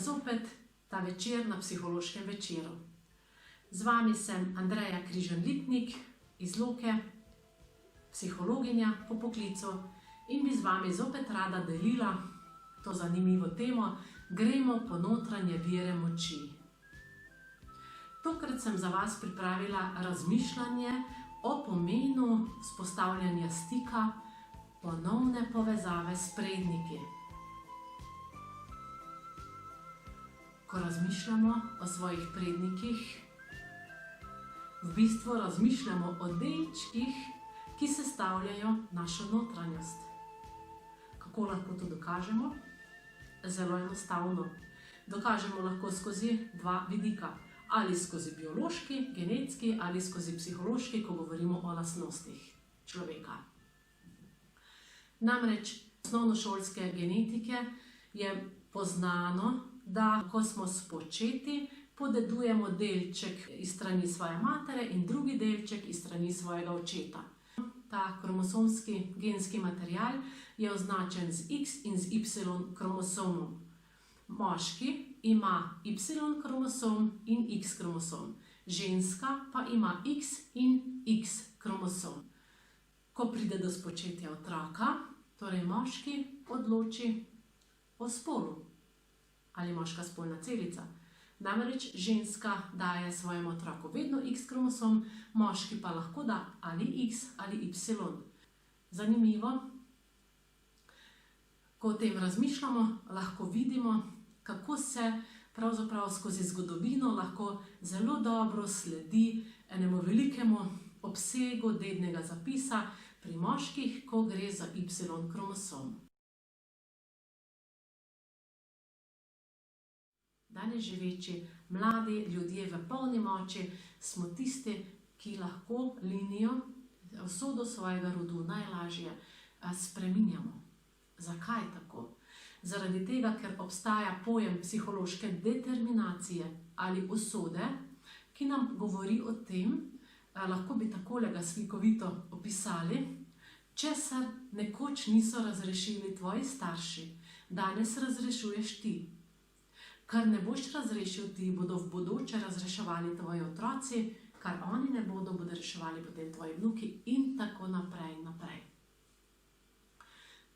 zopet ta večer na Psihološkem večeru. Z vami sem Andreja Križan-Lipnik iz Loke, psihologinja po poklicu, in bi z vami zopet rada delila to zanimivo temo: gremo po notranje vire moči. Tokrat sem za vas pripravila razmišljanje o pomenu vzpostavljanja stika, ponovne povezave s predniki. Ko razmišljamo o svojih prednikih, v bistvu razmišljamo o delčkih, ki sestavljajo našo notranjost. Kako lahko to dokažemo? Zelo enostavno. Dokažemo lahko skozi dva vidika. Ali skozi biološki, genetski, ali skozi psihološki, ko govorimo o lastnostih človeka. Namreč osnovnošolske genetike je poznano, da ko smo spočeti, podedujemo delček iz strani svoje matere in drugi delček iz strani svojega očeta. Ta kromosomski genski material je označen z X in z Y kromosomom. Moški ima Y kromosom in X kromosom, ženska pa ima X in X kromosom. Ko pride do spočetja otroka, torej moški odloči o spolu ali moška spolna celica. Namreč ženska daje svojemu otroku vedno X kromosom, moški pa lahko da ali X ali Y. Zanimivo, ko o tem razmišljamo, lahko vidimo, kako se pravzaprav skozi zgodovino lahko zelo dobro sledi enemu velikemu obsegu dednega zapisa pri moških, ko gre za Y kromosom. Danes živeči mladi ljudje v polni moči smo tisti, ki lahko linijo, usodo svojega rodu najlažje spreminjamo. Zakaj tako? Zaradi tega, ker obstaja pojem psihološke determinacije ali usode, ki nam govori o tem, lahko bi takole ga slikovito opisali: česar nekoč niso razrešili tvoji starši, danes razrešuješ ti. Kar ne boš razrešil ti, bodo v bodoče razreševali tvoji otroci, kar oni ne bodo, bodo reševali potem tvoji vnuki in tako naprej in naprej.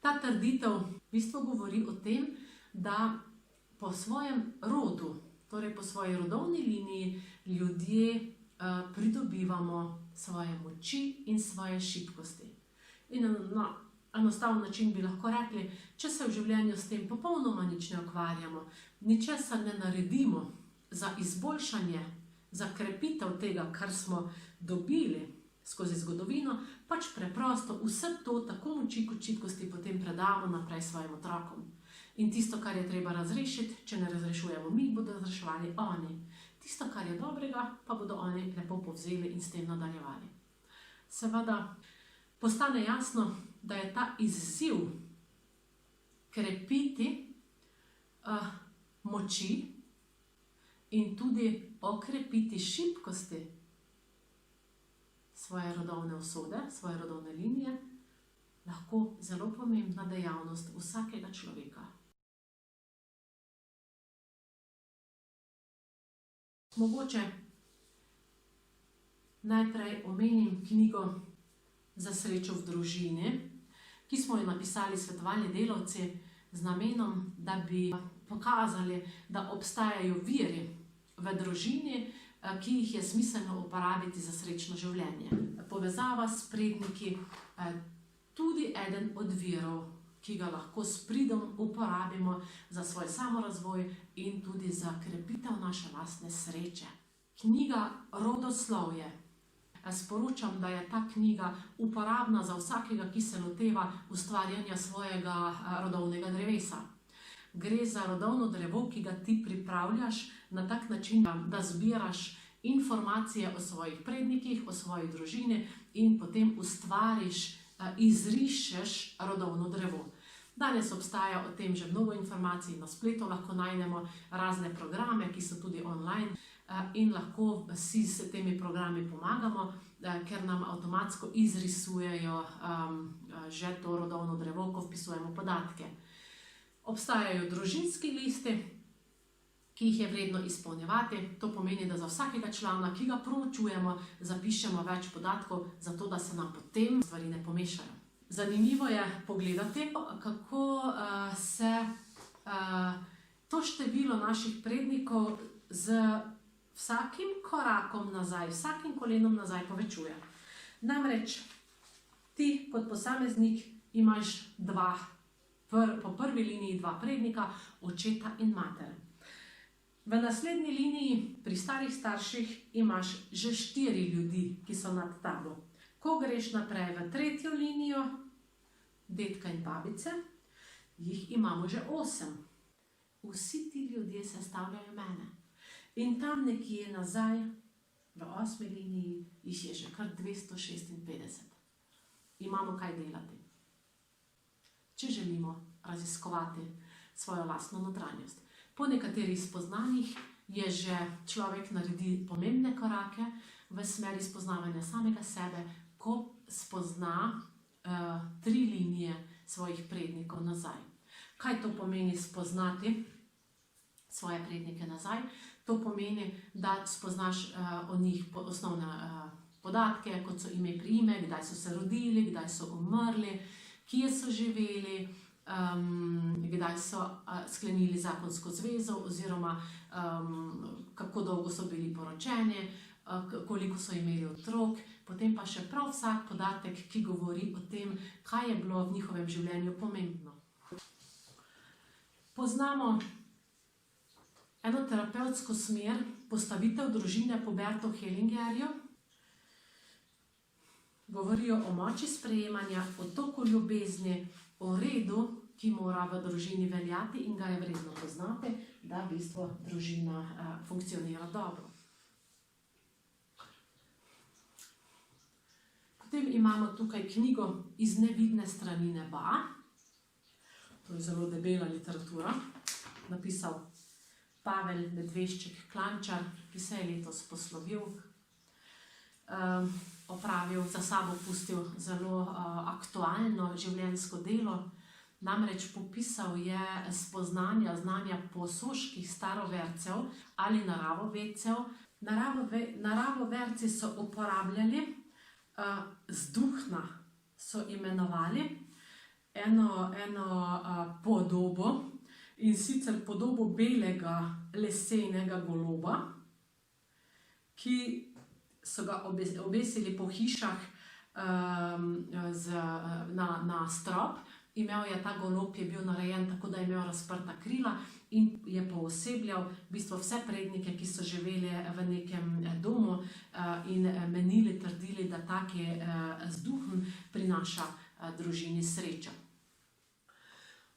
Ta trditev v bistvu govori o tem, da po svojem rodu, torej po svoji rodovni liniji, ljudje pridobivamo svoje moči in svoje šibkosti. In na enostaven način bi lahko rekli, če se v življenju s tem popolnoma nič ne ukvarjamo, ničesar ne naredimo za izboljšanje, za krepitev tega, kar smo dobili skozi zgodovino, pač preprosto vse to, tako moči kot šibkosti, potem predamo naprej svojim otrokom. In tisto, kar je treba razrešiti, če ne razrešujemo mi, bodo razreševali oni. Tisto, kar je dobrega, pa bodo oni lepo povzeli in s tem nadaljevali. Seveda postane jasno, da je ta izziv krepiti moči in tudi okrepiti šibkosti svoje rodovne usode, svoje rodovne linije, lahko zelo pomembna dejavnost vsakega človeka. Mogoče najprej omenim knjigo Za srečo v družini, ki smo jo napisali svetovalni delavci z namenom, da bi pokazali, da obstajajo viri v družini, ki jih je smiselno uporabiti za srečno življenje. Povezava s predniki tudi eden od virov, ki ga lahko s pridom uporabimo za svoj samorazvoj in tudi za krepitev naše lastne sreče. Knjiga Rodoslovje. Sporočam, da je ta knjiga uporabna za vsakega, ki se loteva ustvarjanja svojega rodovnega drevesa. Gre za rodovno drevo, ki ga ti pripravljaš na tak način, da zbiraš informacije o svojih prednikih, o svoji družini in potem ustvariš, izrišeš rodovno drevo. Danes obstaja o tem že mnogo informacij na spletu, lahko najdemo razne programe, ki so tudi online, in lahko si s temi programi pomagamo, ker nam avtomatsko izrisujejo že to rodovno drevo, ko vpisujemo podatke. Obstajajo družinski listi, ki jih je vredno izpolnjevati. To pomeni, da za vsakega člana, ki ga proučujemo, zapišemo več podatkov, zato da se nam potem stvari ne pomešajo. Zanimivo je pogledati, kako se to število naših prednikov z vsakim korakom nazaj, vsakim kolenom nazaj povečuje. Namreč ti kot posameznik imaš po prvi liniji dva prednika, očeta in mater. V naslednji liniji pri starih starših imaš že 4 ljudi, ki so nad tabo. Ko greš naprej v tretjo linijo, dedka in babice, jih imamo že 8. Vsi ti ljudje sestavljajo mene. In tam nekje nazaj, v 8. liniji, jih je že kar 256. Imamo kaj delati, če želimo raziskovati svojo lastno notranjost. Po nekaterih spoznanjih je že človek naredil pomembne korake v smeri spoznavanja samega sebe, ko spozna 3 linije svojih prednikov nazaj. Kaj to pomeni spoznati svoje prednike nazaj? To pomeni, da spoznaš o njih osnovne podatke, kot so ime, priimek, kdaj so se rodili, kdaj so umrli, kje so živeli, kdaj so sklenili zakonsko zvezo oziroma kako dolgo so bili poročeni, koliko so imeli otrok, potem pa še prav vsak podatek, ki govori o tem, kaj je bilo v njihovem življenju pomembno. Poznamo eno terapevtsko smer, postavitev družine po Bertu Hellingerju. Govorijo o moči sprejemanja, o toku ljubezni, o redu, ki mora v družini veljati in ga je vredno poznati, da v bistvu družina funkcionira dobro. Potem imamo tukaj knjigo Iz nevidne strani neba. To je zelo debela literatura. Napisal Pavel Medvešček-Klančar, ki se je letos poslovil. Opravil, za sabo pustil zelo aktualno življenjsko delo. Namreč popisal je spoznanja, znanja posoških starovercev ali naravovedcev. Naravoverci so uporabljali zduhna, so imenovali eno podobo, in sicer podobo belega lesenega goloba, ki so ga obesili po hišah na strop. Imel je ta golob, je bil narejen tako, da je imel razprta krila in je poosebljal v bistvu vse prednike, ki so živeli v nekem domu in menili, trdili, da tak je zduhn prinaša družini srečo.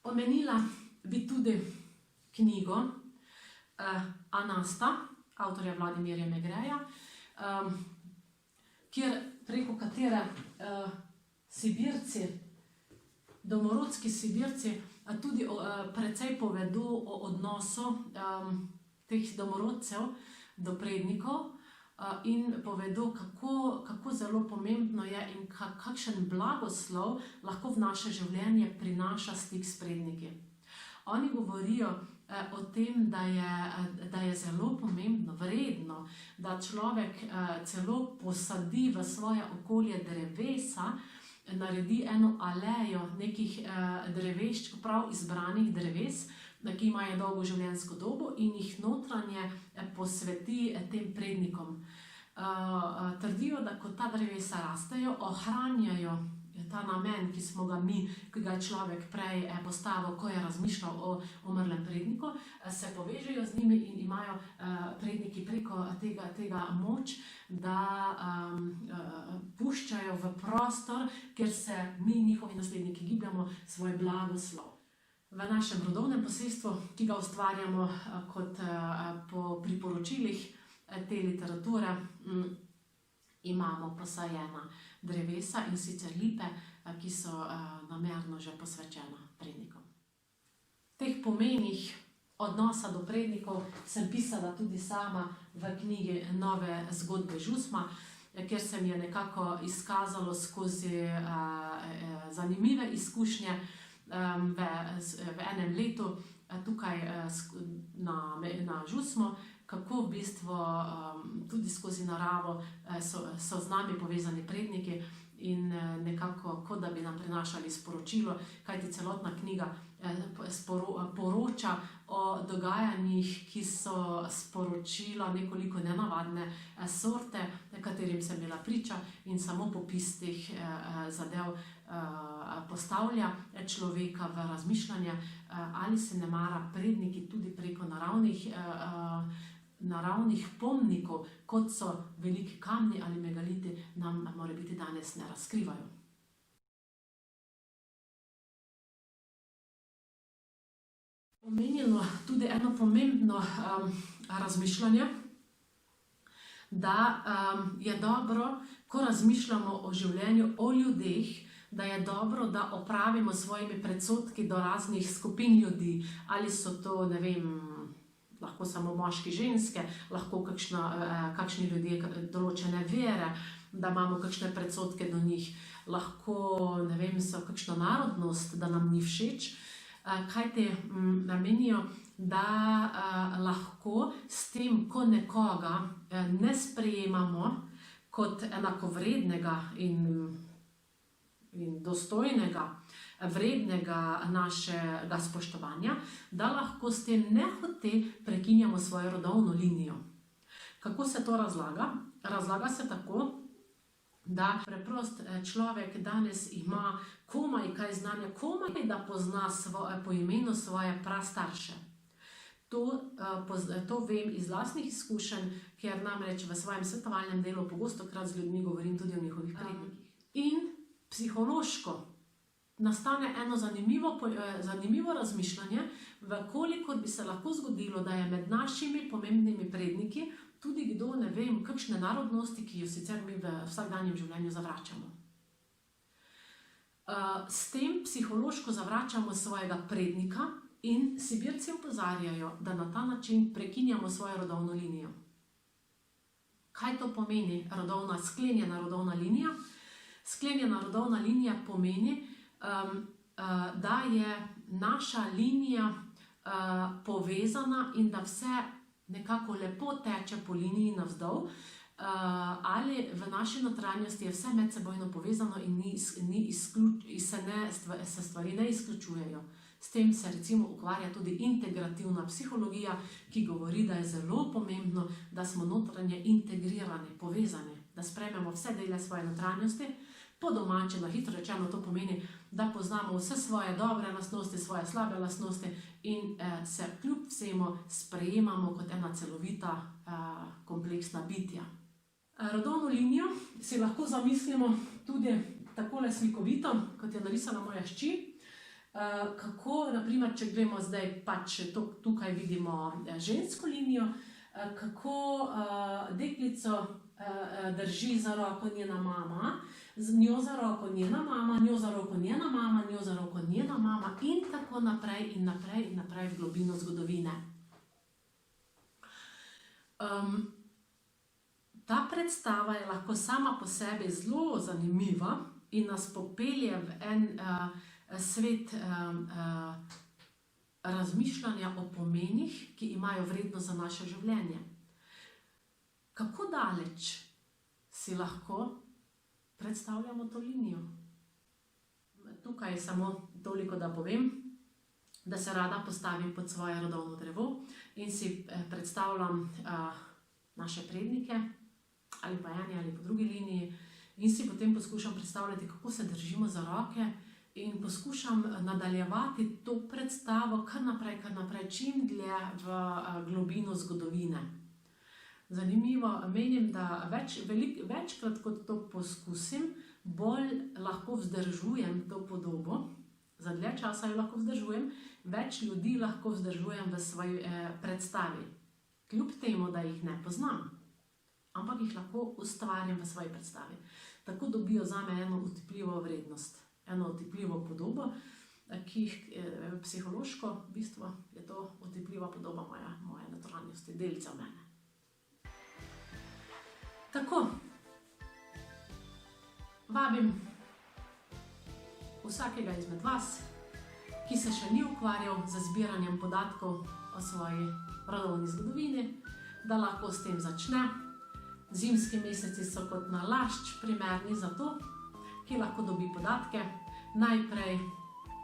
Omenila bi tudi knjigo Anasta, avtorja Vladimirja Megreja, preko katere Sibirci, domorodski Sibirci, tudi precej povedo o odnosu teh domorodcev do prednikov in povedo, kako zelo pomembno je in kakšen blagoslov lahko v naše življenje prinaša stik s predniki. Oni govorijo o tem, da je zelo pomembno, vredno, da človek celo posadi v svoje okolje drevesa, naredi eno alejo nekih drevešč, prav izbranih dreves, ki imajo dolgo življenjsko dobo in jih notranje posveti tem prednikom. Trdijo, da ko ta drevesa rastejo, ohranjajo ta namen, ki ga je človek prej postavil, ko je razmišljal o umrlem predniku, se povežejo z njimi in imajo predniki preko tega moč, da puščajo v prostor, kjer se mi, njihovi nasledniki, gibljamo, svoj blagoslov. V našem rodovnem posestvu, ki ga ustvarjamo kot po priporočilih te literature, imamo posajena drevesa, in sicer lipe, ki so namerno že posvečena prednikom. Teh pomenih odnosa do prednikov sem pisala tudi sama v knjigi Nove zgodbe Žusma, kjer se mi je nekako izkazalo skozi zanimive izkušnje v enem letu, tukaj na Žusmo, kako v bistvu tudi skozi naravo so z nami povezani predniki in nekako, kot da bi nam prinašali sporočilo, kajti celotna knjiga poroča o dogajanjih, ki so sporočila nekoliko nenavadne sorte, katerim sem bila priča, in samo popis teh zadev postavlja človeka v razmišljanje, ali se ne mara predniki tudi preko naravnih pomnikov, kot so veliki kamni ali megaliti, nam morebiti danes ne razkrivajo. Omenjeno tudi eno pomembno razmišljanje, da je dobro, ko razmišljamo o življenju, o ljudeh, da je dobro, da opravimo s svojimi predsodki do raznih skupin ljudi, ali so to, ne vem, lahko samo moški, ženske, lahko kakšni ljudje določene vere, da imamo kakšne predsodke do njih, lahko, ne vem, so kakšna narodnost, da nam ni všeč, kajti menijo, da lahko s tem, ko nekoga ne sprejemamo kot enakovrednega in dostojnega, vrednega našega spoštovanja, da lahko s tem nehote prekinjamo svojo rodovno linijo. Kako se to razlaga? Razlaga se tako, da preprost človek danes ima komaj kaj znanja, komaj da pozna po imenu svoje prastarše. To vem iz lastnih izkušenj, ker namreč v svojem svetovalnem delu pogostokrat z ljudmi govorim tudi o njihovih prednikih. In psihološko nastane eno zanimivo razmišljanje, kolikor bi se lahko zgodilo, da je med našimi pomembnimi predniki tudi kdo, ne vem, kakšne narodnosti, ki jo sicer mi v vsakdanjem življenju zavračamo. S tem psihološko zavračamo svojega prednika in Sibirci opozarjajo, da na ta način prekinjamo svojo rodovno linijo. Kaj to pomeni sklenjena rodovna linija? Sklenjena rodovna linija pomeni, da je naša linija povezana in da vse nekako lepo teče po liniji navzdol, ali v naši notranjosti je vse medsebojno povezano in se stvari ne izključujejo. S tem se recimo ukvarja tudi integrativna psihologija, ki govori, da je zelo pomembno, da smo notranje integrirani, povezani, da sprejmemo vse dele svoje notranjosti. Po domače, na hitro rečeno, to pomeni, da poznamo vse svoje dobre lastnosti, svoje slabe lastnosti in se kljub vsemu sprejemamo kot ena celovita, kompleksna bitja. Rodovno linijo si lahko zamislimo tudi takole slikovito, kot je narisala moja hči. Kako, naprimer, če gremo zdaj, pač tukaj vidimo žensko linijo, kako deklico drži za roko njena mama, z njo za roko njena mama, njo za roko njena mama, njo za roko njena mama in tako naprej in naprej in naprej v globino zgodovine. Ta predstava je lahko sama po sebi zelo zanimiva in nas popelje v en svet razmišljanja o pomenih, ki imajo vrednost za naše življenje. Kako daleč si lahko predstavljamo to linijo? Tukaj samo toliko, da povem, da se rada postavim pod svoje rodovno drevo in si predstavljam naše prednike, ali pa eni ali po drugi liniji, in si potem poskušam predstavljati, kako se držimo za roke in poskušam nadaljevati to predstavo kar naprej, čim dlje v globino zgodovine. Zanimivo, menim, da večkrat kot to poskusim, bolj lahko vzdržujem to podobo, za dlje časa jo lahko vzdržujem, več ljudi lahko vzdržujem v svoji predstavi. Kljub temu, da jih ne poznam, ampak jih lahko ustvarjam v svoji predstavi. Tako dobijo zame eno otipljivo vrednost, eno otipljivo podobo, ki jih psihološko, v bistvu je to otipljiva podoba moje notranjosti, delca mene. Tako, vabim vsakega izmed vas, ki se še ni ukvarjal z zbiranjem podatkov o svoji rodovni zgodovini, da lahko s tem začne. Zimski meseci so kot nalašč primerni za to, ki lahko dobi podatke. Najprej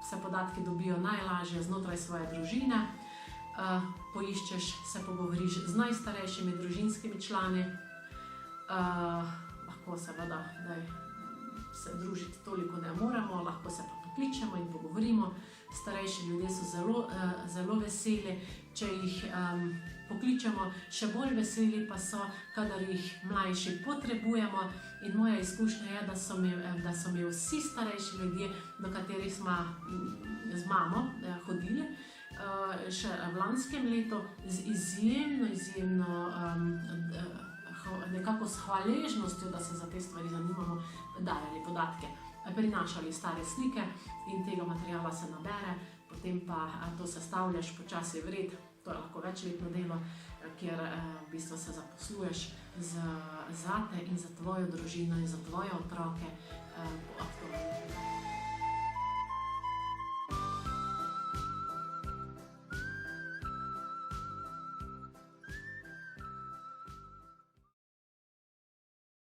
se podatki dobijo najlažje znotraj svoje družine. Poiščeš, se pogovoriš z najstarejšimi družinskimi člani. Lahko seveda, da se družiti toliko ne moremo, lahko se pa pokličemo in pogovorimo. Starejši ljudje so zelo veseli, če jih pokličemo, še bolj veseli pa so, kadar jih mlajši potrebujemo. In moja izkušnja je, da so mi vsi starejši ljudje, do katerih smo z mamo hodili, še v lanskem letu, z izjemno nekako s hvaležnostjo, da se za te stvari zanimamo, dajali podatke. Prinašali stare slike in tega materiala se nabere, potem pa to sestavljaš počasi v red. To je lahko večletno delo, kjer v bistvu se zaposluješ zate in za tvojo družino in za tvoje otroke po aktualnih.